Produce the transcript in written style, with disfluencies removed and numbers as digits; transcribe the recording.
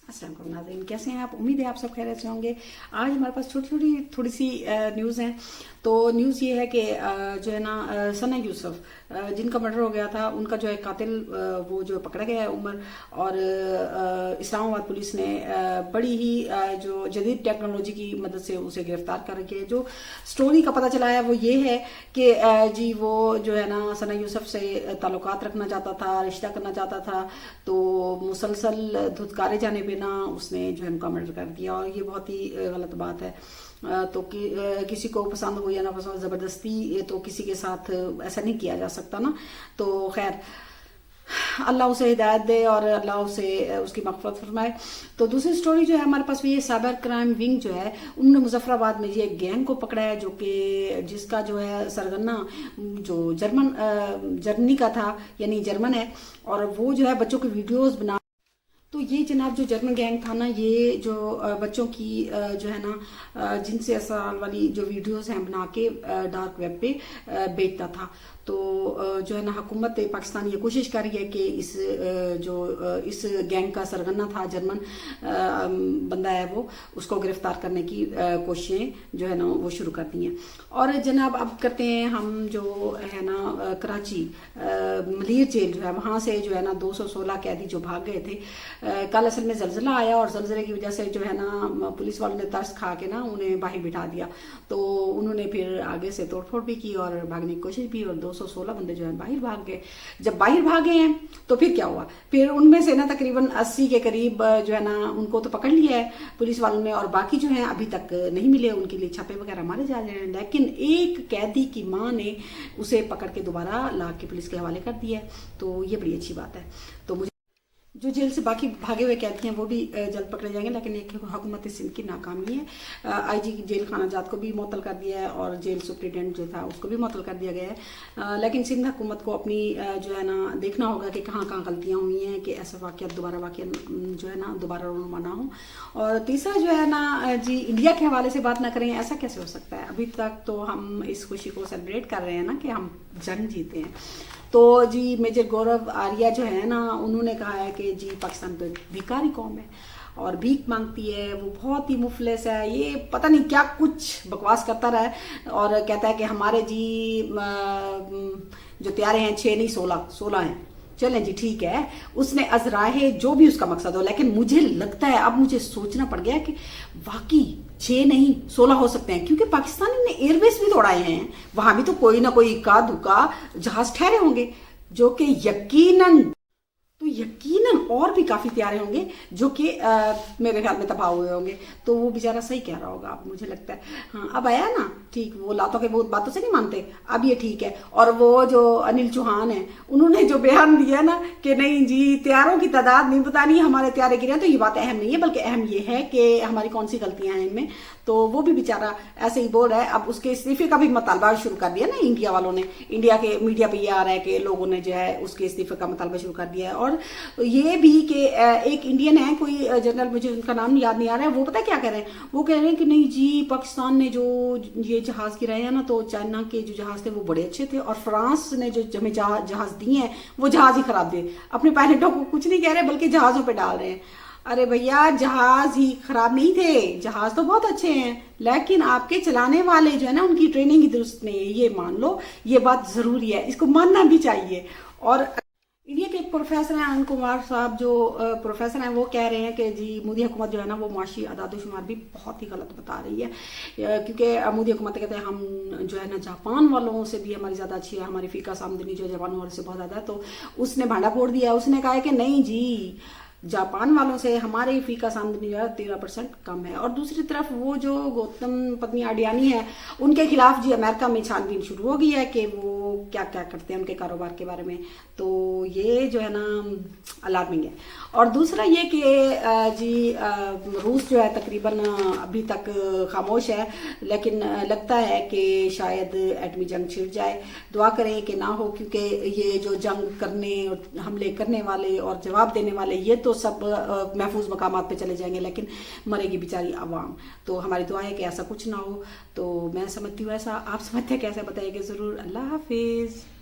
अस्सलाम वालेकुम नाज़रीन, कैसे हैं आप? उम्मीद है आप सब खैरियत से होंगे। आज हमारे पास थोड़ी सी न्यूज़ हैं। तो न्यूज़ ये है कि जो है ना सना यूसुफ जिनका मर्डर हो गया था, उनका जो है कातिल वो जो पकड़ा गया है उमर, और इस्लामाबाद पुलिस ने बड़ी ही जो जदीद टेक्नोलॉजी की मदद से उसे गिरफ्तार कर रखी है। जो स्टोरी का पता चला है वो ये है कि जी वो जो है ना सना यूसुफ से ताल्लुकात रखना चाहता था, रिश्ता करना चाहता था, तो मुसलसल धुतकारे जाने पे ना उसने जो है उनका मर्डर कर दिया। और ये बहुत ही गलत बात है। तो किसी को पसंद हो या ना पसंद, जबरदस्ती तो किसी के साथ ऐसा नहीं किया जा सकता ना। तो खैर अल्लाह उसे हिदायत दे और अल्लाह उसे उसकी मग़फ़िरत फरमाए। तो दूसरी स्टोरी जो है हमारे पास ये साइबर क्राइम विंग जो है उन्होंने मुजफ्फराबाद में ये एक गैंग को पकड़ा है, जो कि जिसका जो है सरगना जो जर्मनी का था, यानी जर्मन है, और वो जो है बच्चों की वीडियोस बना। तो ये जनाब जो जर्मन गैंग था ना, ये जो बच्चों की जो है ना जिनसे असर वाली जो वीडियोस हैं बना के डार्क वेब पे बेचता था। तो जो है ना हुकूमत पाकिस्तान ये कोशिश कर रही है कि इस गैंग का सरगना था जर्मन बंदा है वो, उसको गिरफ्तार करने की कोशिशें जो है ना वो शुरू कर दी हैं। और जनाब अब करते हैं हम जो है ना कराची मलीर जेल जो है वहाँ से जो है ना 216 कैदी जो भाग गए थे। कल असल में जलजिला आया और जलजिले की वजह से जो है ना पुलिस वालों ने तरस खा के ना उन्हें बाहर बिठा दिया। तो उन्होंने फिर आगे से तोड़फोड़ भी की और भागने की कोशिश भी, और 216 बंदे जो है बाहर भाग गए। जब बाहर भागे हैं तो फिर क्या हुआ, फिर उनमें से ना तकरीबन 80 के करीब जो है ना उनको तो पकड़ लिया है पुलिस वालों ने, और बाकी जो है अभी तक नहीं मिले, उनके लिए छापे वगैरह मारे जा रहे हैं। लेकिन एक कैदी की माँ ने उसे पकड़ के दोबारा ला के पुलिस के हवाले कर दिया है। तो ये बड़ी अच्छी बात है। तो मुझे जो जेल से बाकी भागे हुए कैदी हैं वो भी जल्द पकड़े जाएंगे, लेकिन एक हुकूमत सिंध की नाकामी है। आईजी जेल खाना जात को भी मुअत्तल कर दिया है और जेल सुप्रिटेंडेंट जो था उसको भी मुअत्तल कर दिया गया है। लेकिन सिंध हुकूमत को अपनी जो है ना देखना होगा कि कहाँ कहाँ गलतियाँ हुई हैं कि ऐसा वाक़या जो है ना दोबारा रोनमा ना हो। और तीसरा जो है ना जी इंडिया के हवाले से बात ना करें, ऐसा कैसे हो सकता है? अभी तक तो हम इस खुशी को सेलिब्रेट कर रहे हैं ना कि हम जंग जीते हैं। तो जी मेजर गौरव आर्या जो है ना उन्होंने कहा है कि जी पाकिस्तान तो भिखारी कौम है और भीख मांगती है, वो बहुत ही मुफलिस है, ये पता नहीं क्या कुछ बकवास करता रहा है। और कहता है कि हमारे जी जो त्यारे हैं 6 नहीं 16 हैं। चलें जी ठीक है, उसने अजराहे जो भी उसका मकसद हो, लेकिन मुझे लगता है अब मुझे सोचना पड़ गया कि वाकई 6 नहीं 16 हो सकते हैं, क्योंकि पाकिस्तान ने एयरबेस भी तोड़ाए हैं, वहां भी तो कोई ना कोई इक्का दुक्का जहाज ठहरे होंगे जो कि यकीनन और भी काफी त्यारे होंगे जो कि मेरे ख्याल में तबाह हुए होंगे। तो वो बेचारा सही कह रहा होगा, अब मुझे लगता है। हाँ अब आया ना ठीक, वो लातों के बहुत बातों से नहीं मानते, अब ये ठीक है। और वो जो अनिल चौहान है उन्होंने जो बयान दिया ना कि नहीं जी त्यारों की तादाद नहीं बतानी, हमारे त्यारे गिरे, तो ये बात अहम नहीं है, बल्कि अहम ये है कि हमारी कौन सी गलतियां हैं इनमें। तो वो भी बेचारा ऐसे ही बोल रहा है। अब उसके इस्तीफे का भी मुतालबा शुरू कर दिया ना इंडिया वालों ने, इंडिया के मीडिया पे ये आ रहा है कि लोगों ने जो है उसके इस्तीफे का मुतालबा शुरू कर दिया है। और ये भी कि एक इंडियन है कोई जनरल, मुझे उनका नाम याद नहीं आ रहा है, वो पता क्या कह रहे हैं, वो कह रहे हैं कि नहीं जी पाकिस्तान ने जो ये जहाज गिराए हैं ना, तो चाइना के जो जहाज थे वो बड़े अच्छे थे, और फ्रांस ने जो हमें जहाज दिए हैं वो जहाज ही खराब दिए। अपने पायलटों को कुछ नहीं कह रहे बल्कि जहाजों पे डाल रहे हैं। अरे भैया जहाज ही खराब नहीं थे, जहाज तो बहुत अच्छे हैं, लेकिन आपके चलाने वाले जो है ना उनकी ट्रेनिंग ही दुरुस्त नहीं है, ये मान लो, ये बात जरूरी है, इसको मानना भी चाहिए। और इंडिया के एक प्रोफेसर हैं अनिल कुमार साहब, जो प्रोफेसर हैं, वो कह रहे हैं कि जी मोदी हुकूमत जो है ना वो माशी अदादोशुमार भी बहुत ही गलत बता रही है, क्योंकि मोदी हुकूमत कहते हैं हम जो है ना जापान वालों से भी हमारी ज़्यादा अच्छी है, हमारी फीका आमदनी जो है जापान वालों से बहुत ज़्यादा है। तो उसने भांडा फोड़ दिया, उसने कहा है कि नहीं जी जापान वालों से हमारे फीका आमदनी जो है 13% कम है। और दूसरी तरफ वो जो गौतम पत्नी आडियानी है उनके खिलाफ जी अमेरिका में छानबीन शुरू हो गई है कि वो क्या क्या करते हैं उनके कारोबार के बारे में। तो ये जो है ना अलार्मिंग है। और दूसरा ये कि जी रूस जो है तकरीबन अभी तक खामोश है, लेकिन लगता है कि शायद एटमी जंग छिड़ जाए। दुआ करें कि ना हो, क्योंकि ये जो जंग करने और हमले करने वाले और जवाब देने वाले ये तो सब महफूज मकामात पे चले जाएंगे, लेकिन मरेगी बेचारी आवाम। तो हमारी दुआ है कि ऐसा कुछ ना हो। तो मैं समझती हूँ ऐसा, आप समझते हैं कैसे, बताइएगा ज़रूर। अल्लाह हाफिज़।